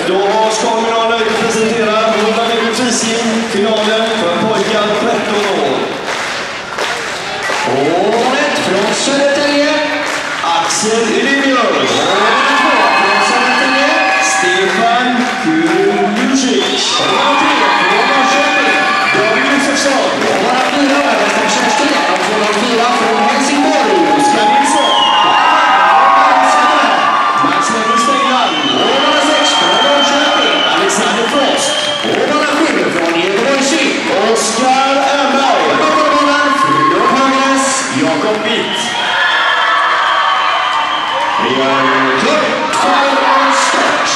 Då ska vi nöjt att presentera 100 meter frisim-finalen för pojkar 13 år. Året från Södertälje, Axel Elibjörn. Året från Södertälje, Stefan Kurusic. Året från Norrköping, David Josefsson. Året 4 översta Kerstin. Året 4 från Helsingborg, Oskar Nilsson. Max Stenland. Året 6 från Norrköping, Alexander Frost. Året 7 från Göteborg, Oskar Öberg. Jakob Witt. Vi gör klart för start.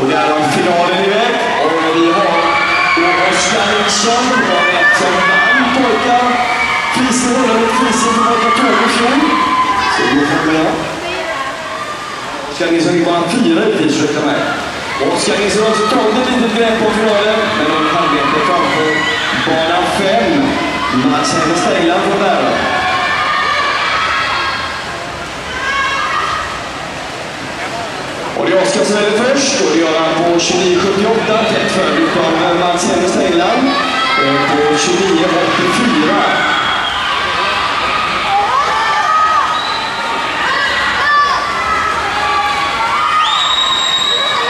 Och där har finalen iväg. Och vi har Oskar Nilsson på ett som vann pojkar. Frisim för pojkar 12 i fjol. Så vi får med. Oskar Nilsson är bara 4 i prisrökta med. Oskar Nilsson har också tagit ett litet grepp på finalen. Men de halvmeter framför bana 5. Max Stenland får bära. Och det är Oskar som är först, och det gör han på 29,78, tätt följt av Mats Stenland på 29,84.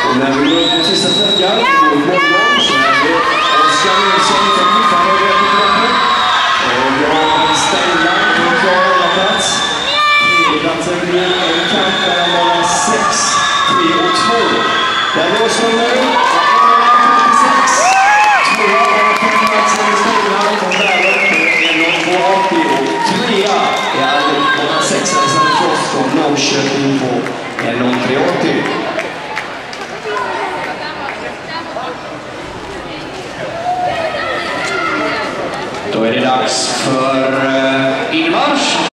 Och när vi går upp på sista sträckan, så är det Oskar Nilsson som fortfarande är rätt i kroppen. Och vi har Stenland på en klar plats. Tredjeplatsen blir en kamp mellan bana 6. 3 och 2. Där går som nu. 46. 2 av 5 platser i Stenland. Och där är 1,280. Och 3 är Albert bana 6. Alexander Frost från Norrköping på 1,380. Då är det dags för inmarsch.